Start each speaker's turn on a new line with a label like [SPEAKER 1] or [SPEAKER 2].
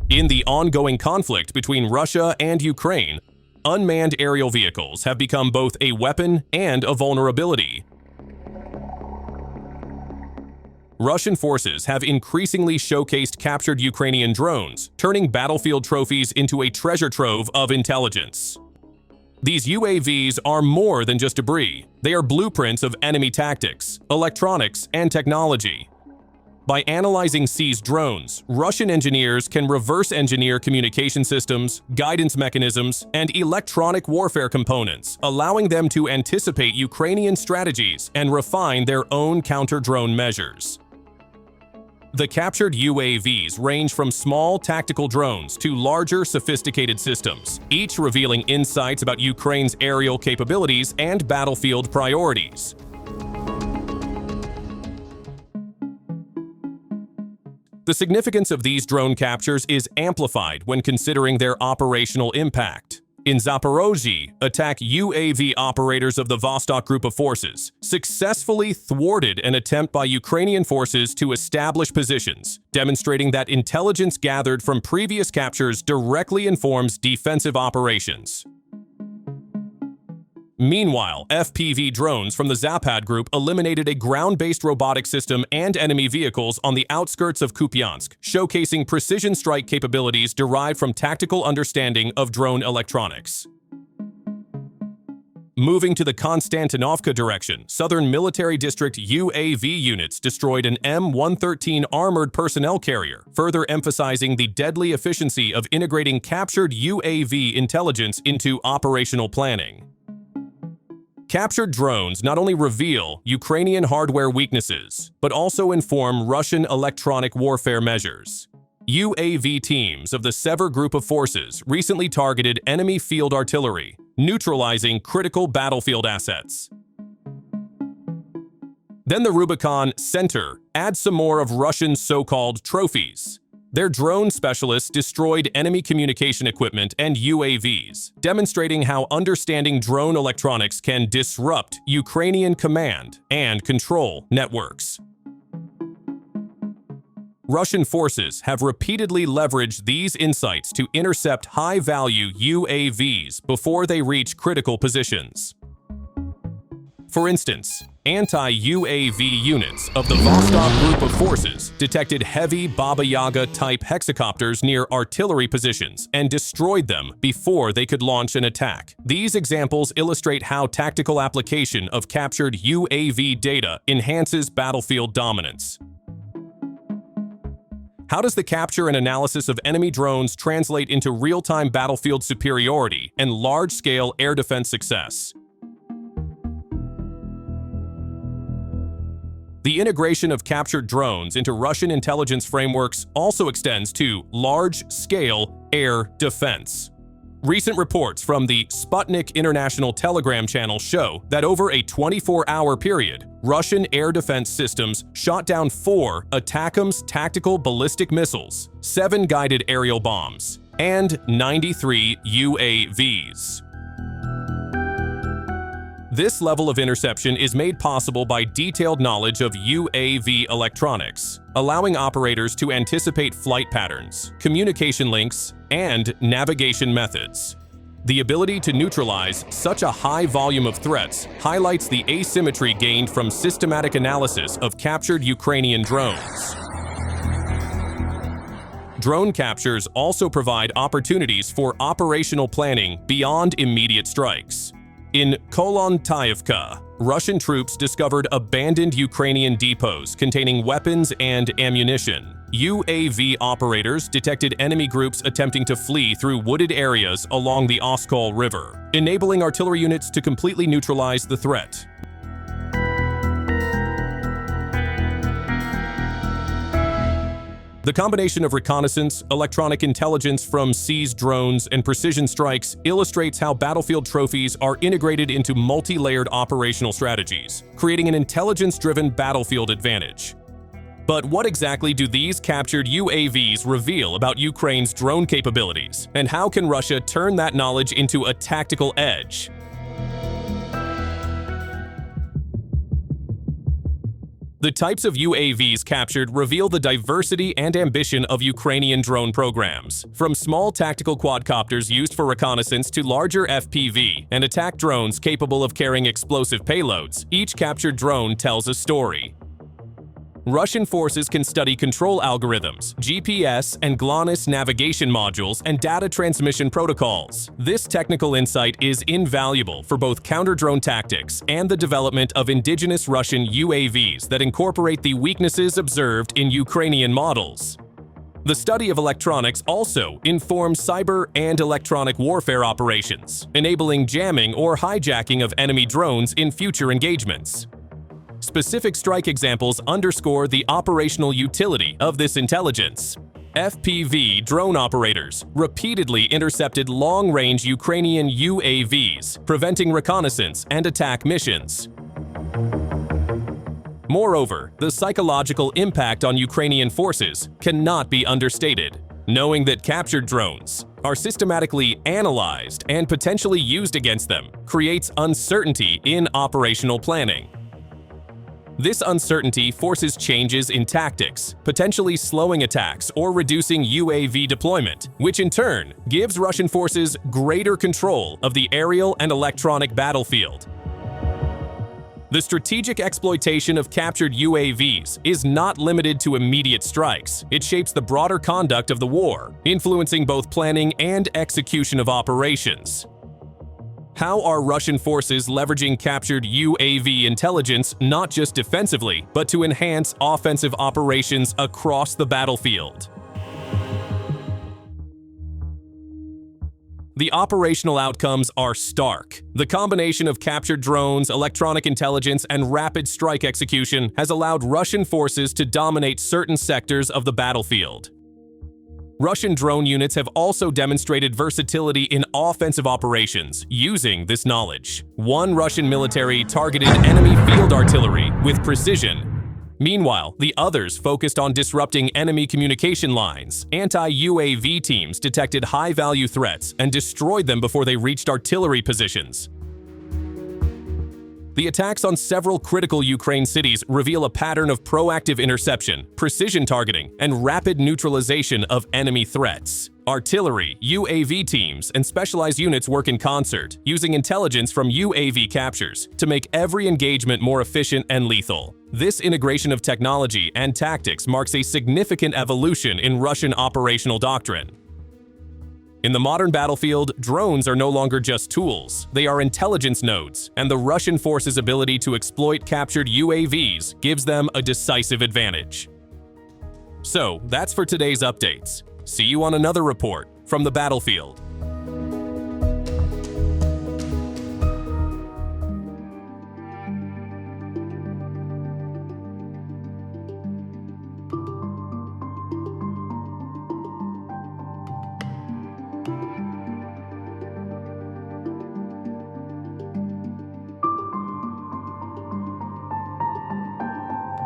[SPEAKER 1] In the ongoing conflict between Russia and Ukraine, unmanned aerial vehicles have become both a weapon and a vulnerability. Russian forces have increasingly showcased captured Ukrainian drones, turning battlefield trophies into a treasure trove of intelligence. These UAVs are more than just debris. They are blueprints of enemy tactics, electronics, and technology. By analyzing seized drones, Russian engineers can reverse engineer communication systems, guidance mechanisms, and electronic warfare components, allowing them to anticipate Ukrainian strategies and refine their own counter-drone measures. The captured UAVs range from small tactical drones to larger sophisticated systems, each revealing insights about Ukraine's aerial capabilities and battlefield priorities. The significance of these drone captures is amplified when considering their operational impact. In Zaporozhye, attack UAV operators of the Vostok Group of Forces successfully thwarted an attempt by Ukrainian forces to establish positions, demonstrating that intelligence gathered from previous captures directly informs defensive operations. Meanwhile, FPV drones from the Zaporozhye group eliminated a ground-based robotic system and enemy vehicles on the outskirts of Kupyansk, showcasing precision strike capabilities derived from tactical understanding of drone electronics. Moving to the Konstantinovka direction, Southern Military District UAV units destroyed an M113 armored personnel carrier, further emphasizing the deadly efficiency of integrating captured UAV intelligence into operational planning. Captured drones not only reveal Ukrainian hardware weaknesses, but also inform Russian electronic warfare measures. UAV teams of the Sever Group of Forces recently targeted enemy field artillery, neutralizing critical battlefield assets. Then the Rubicon Center adds some more of Russian so-called trophies. Their drone specialists destroyed enemy communication equipment and UAVs, demonstrating how understanding drone electronics can disrupt Ukrainian command and control networks. Russian forces have repeatedly leveraged these insights to intercept high-value UAVs before they reach critical positions. For instance, anti-UAV units of the Vostok Group of Forces detected heavy Baba Yaga-type hexacopters near artillery positions and destroyed them before they could launch an attack. These examples illustrate how tactical application of captured UAV data enhances battlefield dominance. How does the capture and analysis of enemy drones translate into real-time battlefield superiority and large-scale air defense success? The integration of captured drones into Russian intelligence frameworks also extends to large-scale air defense. Recent reports from the Sputnik International Telegram channel show that over a 24-hour period, Russian air defense systems shot down 4 ATACMS tactical ballistic missiles, 7 guided aerial bombs, and 93 UAVs. This level of interception is made possible by detailed knowledge of UAV electronics, allowing operators to anticipate flight patterns, communication links, and navigation methods. The ability to neutralize such a high volume of threats highlights the asymmetry gained from systematic analysis of captured Ukrainian drones. Drone captures also provide opportunities for operational planning beyond immediate strikes. In Konstantinovka, Russian troops discovered abandoned Ukrainian depots containing weapons and ammunition. UAV operators detected enemy groups attempting to flee through wooded areas along the Oskol River, enabling artillery units to completely neutralize the threat. The combination of reconnaissance, electronic intelligence from seized drones, and precision strikes illustrates how battlefield trophies are integrated into multi-layered operational strategies, creating an intelligence-driven battlefield advantage. But what exactly do these captured UAVs reveal about Ukraine's drone capabilities, and how can Russia turn that knowledge into a tactical edge? The types of UAVs captured reveal the diversity and ambition of Ukrainian drone programs, from small tactical quadcopters used for reconnaissance to larger FPV and attack drones capable of carrying explosive payloads. Each captured drone tells a story. Russian forces can study control algorithms, GPS and GLONASS navigation modules, and data transmission protocols. This technical insight is invaluable for both counter-drone tactics and the development of indigenous Russian UAVs that incorporate the weaknesses observed in Ukrainian models. The study of electronics also informs cyber and electronic warfare operations, enabling jamming or hijacking of enemy drones in future engagements. Specific strike examples underscore the operational utility of this intelligence. FPV drone operators repeatedly intercepted long-range Ukrainian UAVs, preventing reconnaissance and attack missions. Moreover, the psychological impact on Ukrainian forces cannot be understated. Knowing that captured drones are systematically analyzed and potentially used against them creates uncertainty in operational planning. This uncertainty forces changes in tactics, potentially slowing attacks or reducing UAV deployment, which in turn gives Russian forces greater control of the aerial and electronic battlefield. The strategic exploitation of captured UAVs is not limited to immediate strikes. It shapes the broader conduct of the war, influencing both planning and execution of operations. How are Russian forces leveraging captured UAV intelligence not just defensively, but to enhance offensive operations across the battlefield? The operational outcomes are stark. The combination of captured drones, electronic intelligence, and rapid strike execution has allowed Russian forces to dominate certain sectors of the battlefield. Russian drone units have also demonstrated versatility in offensive operations using this knowledge. One Russian military targeted enemy field artillery with precision. Meanwhile, the others focused on disrupting enemy communication lines. Anti-UAV teams detected high-value threats and destroyed them before they reached artillery positions. The attacks on several critical Ukraine cities reveal a pattern of proactive interception, precision targeting, and rapid neutralization of enemy threats. Artillery, UAV teams, and specialized units work in concert, using intelligence from UAV captures to make every engagement more efficient and lethal. This integration of technology and tactics marks a significant evolution in Russian operational doctrine. In the modern battlefield, drones are no longer just tools. They are intelligence nodes, and the Russian forces' ability to exploit captured UAVs gives them a decisive advantage. So, that's for today's updates. See you on another report from the battlefield.